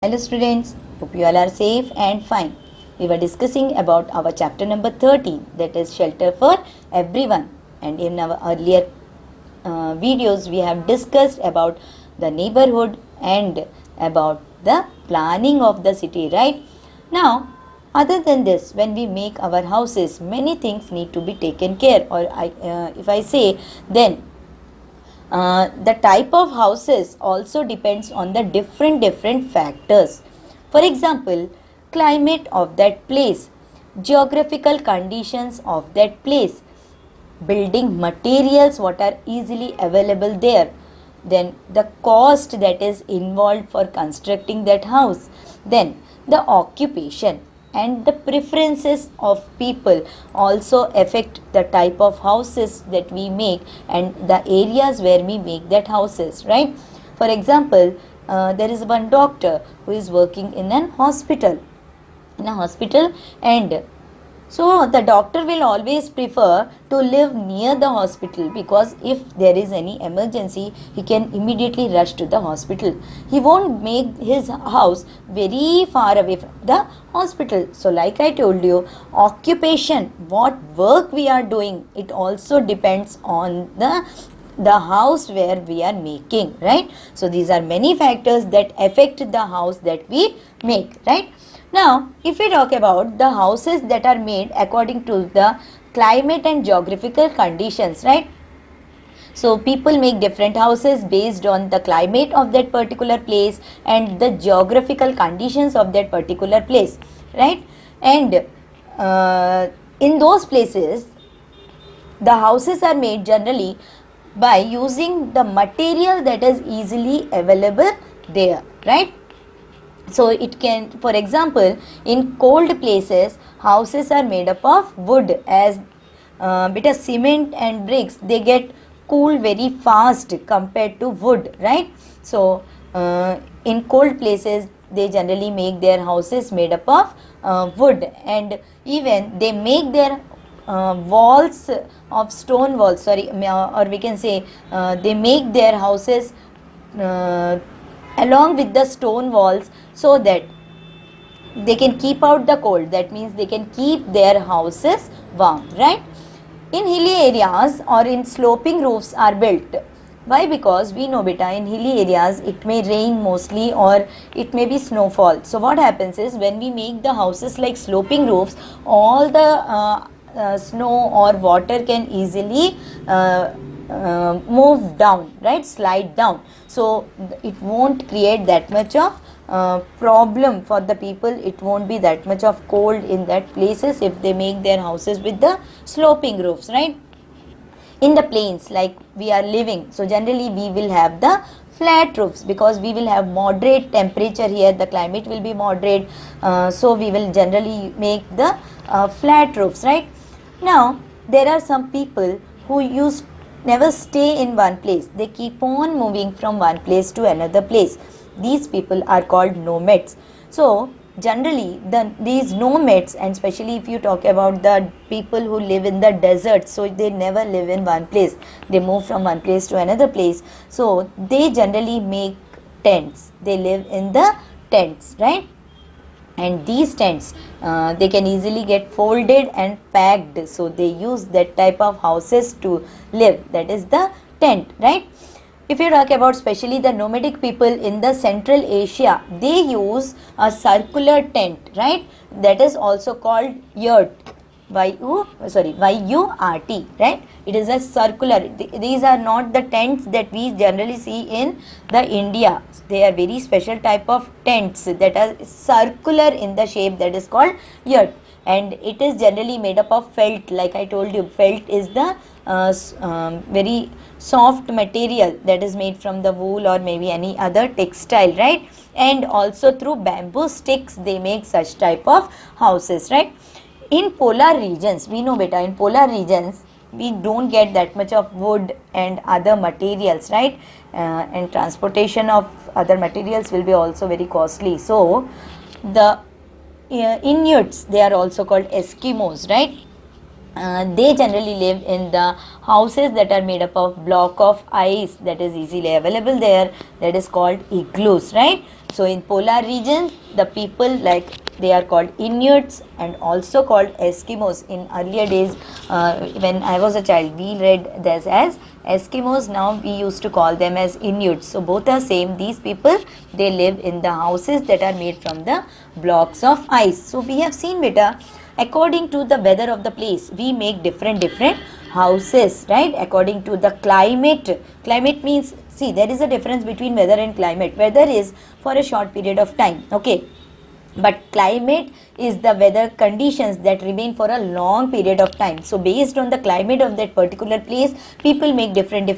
Hello students, hope you all are safe and fine. We were discussing about our chapter number 13, that is shelter for everyone, and in our earlier videos we have discussed about the neighborhood and about the planning of the city, right? Now, other than this, when we make our houses, many things need to be taken care, or if I say, then the type of houses also depends on the different factors. For example, climate of that place, geographical conditions of that place, building materials what are easily available there, then the cost that is involved for constructing that house, then the occupation and the preferences of people also affect the type of houses that we make and the areas where we make that houses, right? For example, there is one doctor who is working in a hospital and so the doctor will always prefer to live near the hospital, because if there is any emergency, he can immediately rush to the hospital. He won't make his house very far away from the hospital. So like I told you, occupation, what work we are doing, it also depends on the house where we are making, right? So these are many factors that affect the house that we make, right? Now, if we talk about the houses that are made according to the climate and geographical conditions, right? So, people make different houses based on the climate of that particular place and the geographical conditions of that particular place, right? And in those places, the houses are made generally by using the material that is easily available there, right? So it can, for example, in cold places, houses are made up of wood, as bit of cement and bricks, they get cool very fast compared to wood, right? So in cold places, they generally make their houses made up of wood, and even they make their walls of stone walls, or we can say they make their houses along with the stone walls, so that they can keep out the cold. That means they can keep their houses warm, right? In hilly areas or in sloping roofs are built. Why? Because we know, beta, in hilly areas it may rain mostly or it may be snowfall. So what happens is, when we make the houses like sloping roofs, all the snow or water can easily move down, right? Slide down. So it won't create that much of problem for the people. It won't be that much of cold in that places if they make their houses with the sloping roofs, right? In the plains like we are living, so generally we will have the flat roofs, because we will have moderate temperature here, the climate will be moderate, so we will generally make the flat roofs, right? Now there are some people who never stay in one place, they keep on moving from one place to another place. These people are called nomads. So generally these nomads, and especially if you talk about the people who live in the desert, so they never live in one place, they move from one place to another place. So they generally make tents, they live in the tents, right? And these tents, they can easily get folded and packed, so they use that type of houses to live, that is the tent, right? If you talk about especially the nomadic people in the Central Asia, they use a circular tent, right? That is also called yurt, Y-U-R-T, right? It is a circular. These are not the tents that we generally see in the India. They are very special type of tents that are circular in the shape, that is called yurt. And it is generally made up of felt. Like I told you, felt is the very soft material that is made from the wool or maybe any other textile, right? And also through bamboo sticks they make such type of houses, right? In polar regions, we know, beta, in polar regions we don't get that much of wood and other materials, right? And transportation of other materials will be also very costly. So the Inuits, they are also called Eskimos, right? They generally live in the houses that are made up of block of ice that is easily available there, that is called igloos, right? So in polar regions, the people, like, they are called Inuits and also called Eskimos. In earlier days, when I was a child, we read this as Eskimos. Now we used to call them as Inuits. So both are same. These people, they live in the houses that are made from the blocks of ice. So we have seen, beta, according to the weather of the place, we make different houses, right? According to the climate. Climate means, see, there is a difference between weather and climate. Weather is for a short period of time, okay, but climate is the weather conditions that remain for a long period of time. So based on the climate of that particular place, people make different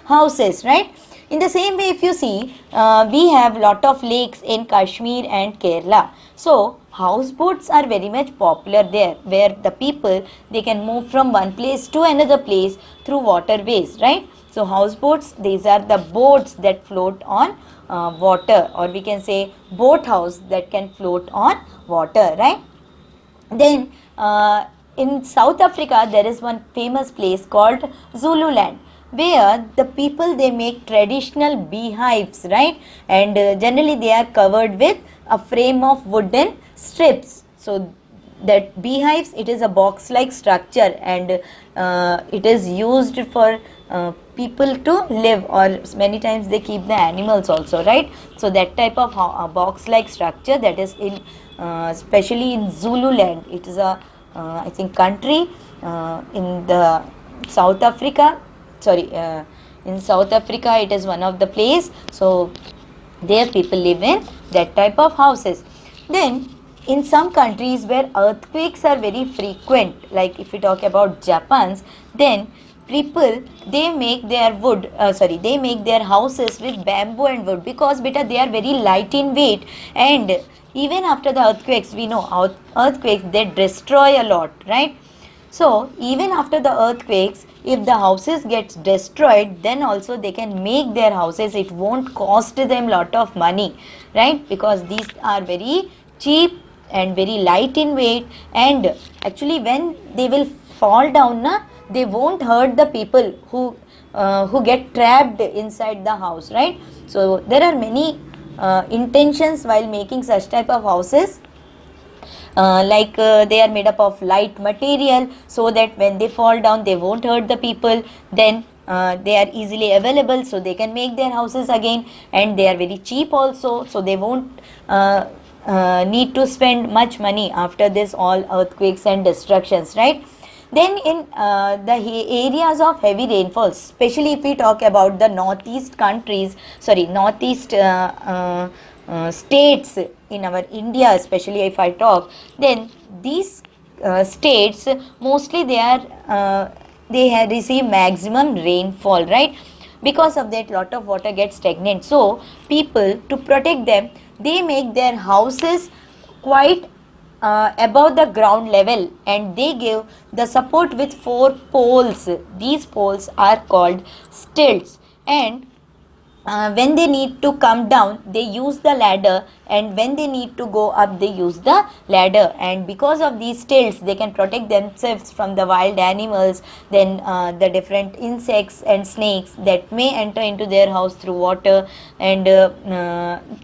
houses, right? In the same way, if you see, we have lot of lakes in Kashmir and Kerala. So houseboats are very much popular there, where the people, they can move from one place to another place through waterways, right? So houseboats, these are the boats that float on water, or we can say boat house that can float on water, right? Then in South Africa, there is one famous place called Zululand, where the people, they make traditional beehives, right? And generally they are covered with a frame of wooden strips. So that beehives, it is a box like structure, and it is used for people to live, or many times they keep the animals also, right? So that type of box like structure, that is in especially in Zululand. It is a I think country in the South Africa, sorry, in South Africa, it is one of the place. So there people live in that type of houses. Then in some countries where earthquakes are very frequent, like if we talk about Japan's, then people, they make their they make their houses with bamboo and wood, because beta, they are very light in weight, and even after the earthquakes, we know earthquakes, they destroy a lot, right? So even after the earthquakes, if the houses gets destroyed, then also they can make their houses. It won't cost them lot of money, right? Because these are very cheap and very light in weight, and actually when they will fall down, they won't hurt the people who get trapped inside the house, right? So there are many intentions while making such type of houses. They are made up of light material, so that when they fall down, they won't hurt the people. Then they are easily available, so they can make their houses again, and they are very cheap also, so they won't need to spend much money after this all earthquakes and destructions, right? Then in the areas of heavy rainfall, especially if we talk about the northeast states in our India, especially if I talk, then these states, mostly they have received maximum rainfall, right? Because of that, lot of water gets stagnant. So people, to protect them, they make their houses quite above the ground level, and they give the support with 4 poles. These poles are called stilts, and when they need to come down, they use the ladder, and when they need to go up, they use the ladder. And because of these stilts, they can protect themselves from the wild animals, then the different insects and snakes that may enter into their house through water, and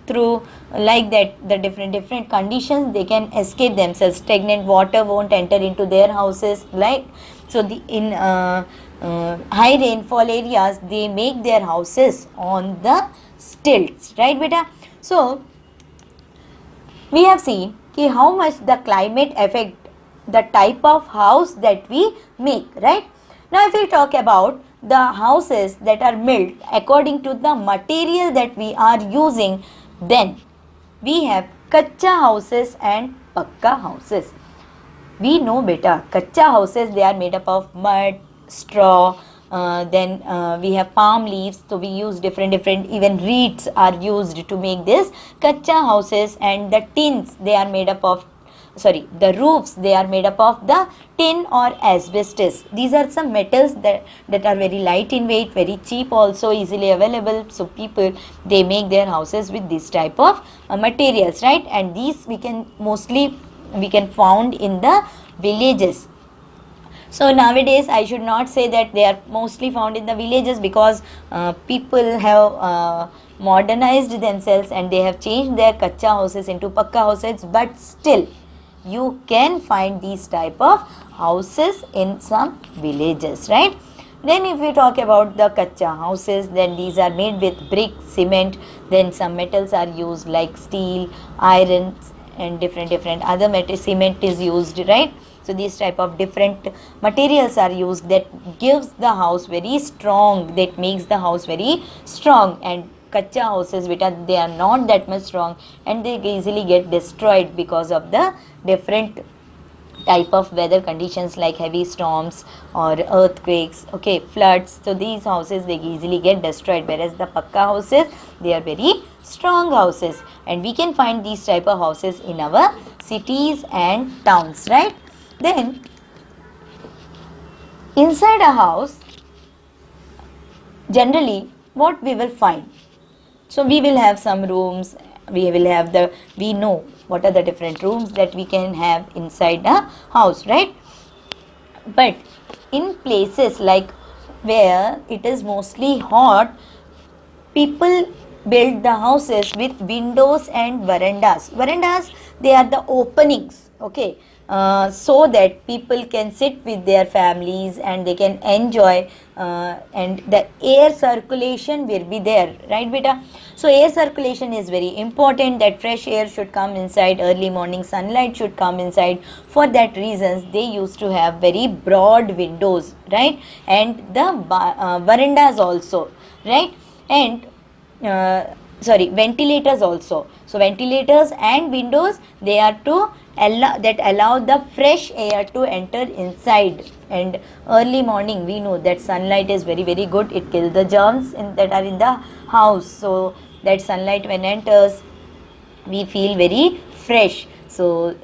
through like that, the different conditions, they can escape themselves. Stagnant water won't enter into their houses, like. So in high rainfall areas, they make their houses on the stilts, right beta? So we have seen how much the climate affect the type of house that we make, right? Now if we talk about the houses that are built according to the material that we are using, then we have kacha houses and pakka houses. We know beta, kacha houses, they are made up of mud, straw, then we have palm leaves, so we use different even reeds are used to make this kacha houses. And the tins, they are made up of, the roofs, they are made up of the tin or asbestos. These are some metals that are very light in weight, very cheap also, easily available. So people, they make their houses with this type of materials, right? And these we can found in the villages. So nowadays, I should not say that they are mostly found in the villages, because people have modernized themselves and they have changed their kacha houses into pakka houses, but still you can find these type of houses in some villages, right? Then if we talk about the kacha houses, then these are made with brick, cement, then some metals are used like steel, iron and different other cement is used, right? So these type of different materials are used that gives the house very strong, that makes the house very strong. And kacha houses, beta, they are not that much strong and they easily get destroyed because of the different type of weather conditions like heavy storms or earthquakes, okay, floods. So these houses, they easily get destroyed, whereas the pakka houses, they are very strong houses, and we can find these type of houses in our cities and towns, right? Then inside a house, generally what we will find, so we will have some rooms, we know what are the different rooms that we can have inside a house, right? But in places like where it is mostly hot, people build the houses with windows and verandas. Verandas, they are the openings, okay, so that people can sit with their families and they can enjoy, and the air circulation will be there, right beta? So air circulation is very important, that fresh air should come inside, early morning sunlight should come inside. For that reasons, they used to have very broad windows, right? And the verandas also, right? And ventilators also. So ventilators and windows, they are to allow the fresh air to enter inside. And early morning, we know that sunlight is very good, it kills the germs that are in the house. So that sunlight when enters, we feel very fresh. So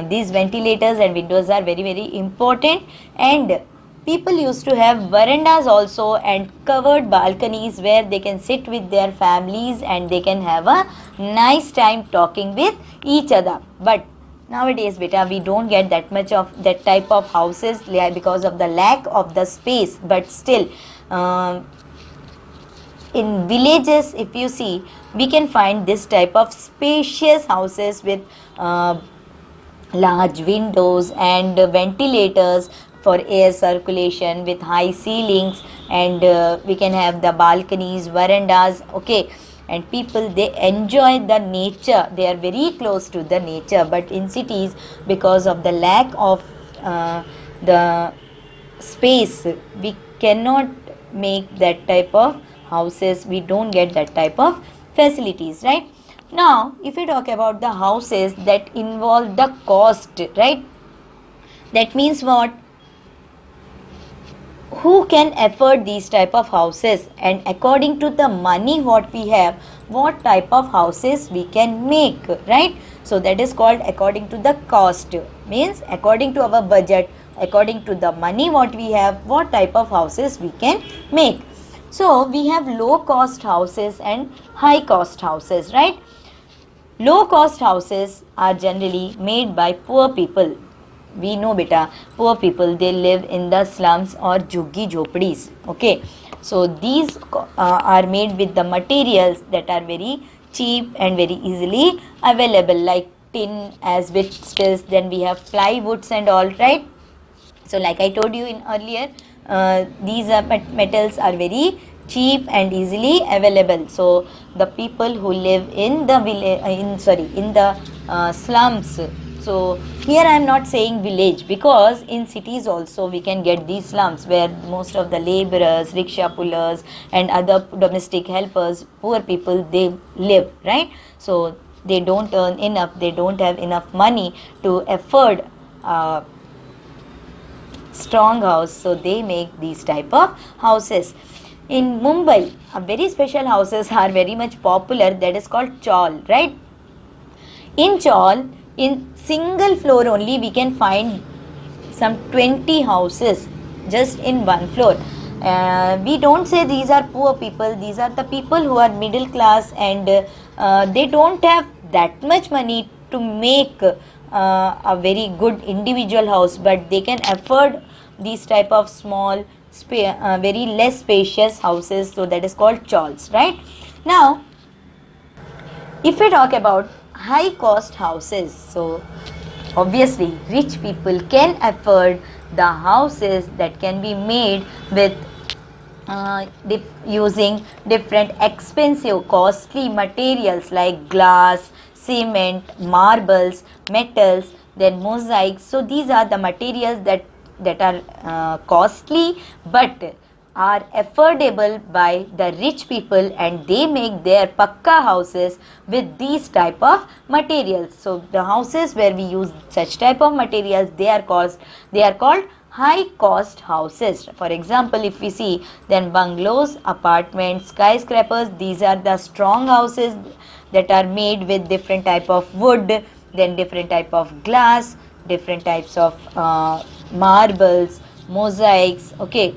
these ventilators and windows are very important. And people used to have verandas also and covered balconies where they can sit with their families and they can have a nice time talking with each other. But nowadays, beta, we don't get that much of that type of houses because of the lack of the space. But still, in villages, if you see, we can find this type of spacious houses with large windows and ventilators for air circulation, with high ceilings, and we can have the balconies, verandas, okay. And people, they enjoy the nature, they are very close to the nature. But in cities, because of the lack of the space, we cannot make that type of houses, we don't get that type of facilities, right? Now if we talk about the houses that involve the cost, right, that means what, who can afford these type of houses, and according to the money what we have, what type of houses we can make, right? So that is called according to the cost, means according to our budget, according to the money what we have, what type of houses we can make. So we have low cost houses and high cost houses, right? Low cost houses are generally made by poor people. We know beta, poor people, they live in the slums or jhuggi jhopadis, okay. So these are made with the materials that are very cheap and very easily available, like tin as which stills, then we have plywoods and all, right? So like I told you in earlier, these metals are very cheap and easily available. So the people who live in the slums. So here I am not saying village, because in cities also we can get these slums where most of the laborers, rickshaw pullers and other domestic helpers, poor people, they live, right? So they don't earn enough, they don't have enough money to afford strong house, so they make these type of houses. In Mumbai, a very special houses are very much popular, that is called chawl, right? In chawl, in single floor only, we can find some 20 houses just in one floor. We don't say these are poor people, these are the people who are middle class, and they don't have that much money to make a very good individual house, but they can afford these type of small very less spacious houses. So that is called chawls, right? Now If we talk about high cost houses, so obviously rich people can afford the houses that can be made with using different expensive costly materials like glass, cement, marbles, metals, then mosaics. So these are the materials that are costly but are affordable by the rich people, and they make their pakka houses with these type of materials. So the houses where we use such type of materials, they are called high cost houses. For example, if we see, then bungalows, apartments, skyscrapers, these are the strong houses that are made with different type of wood, then different type of glass, different types of marbles, mosaics. Okay,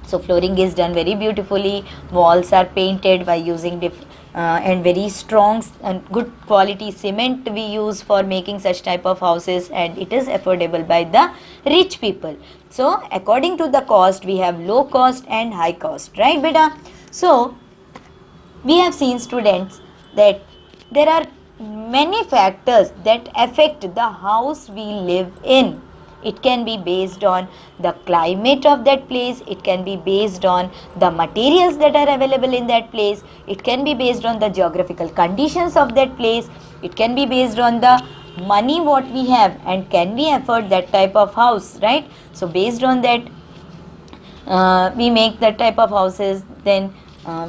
so flooring is done very beautifully, walls are painted by using and very strong and good quality cement we use for making such type of houses, and it is affordable by the rich people. So according to the cost, we have low cost and high cost, right beta? So we have seen, students, that there are many factors that affect the house we live in. It can be based on the climate of that place, it can be based on the materials that are available in that place, it can be based on the geographical conditions of that place, it can be based on the money what we have and can we afford that type of house, right? So based on that, we make that type of houses. Then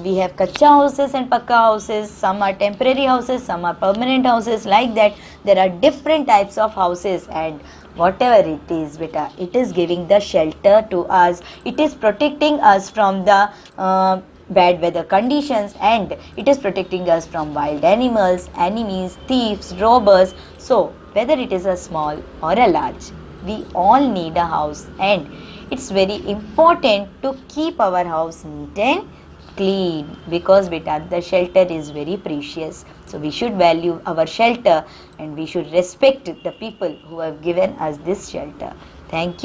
we have kacha houses and pakka houses. Some are temporary houses, some are permanent houses. Like that, there are different types of houses, and whatever it is, beta, it is giving the shelter to us. It is protecting us from the bad weather conditions, and it is protecting us from wild animals, enemies, thieves, robbers. So whether it is a small or a large, we all need a house, and it's very important to keep our house neat and clean, because beta, the shelter is very precious. So we should value our shelter, and we should respect the people who have given us this shelter. Thank you.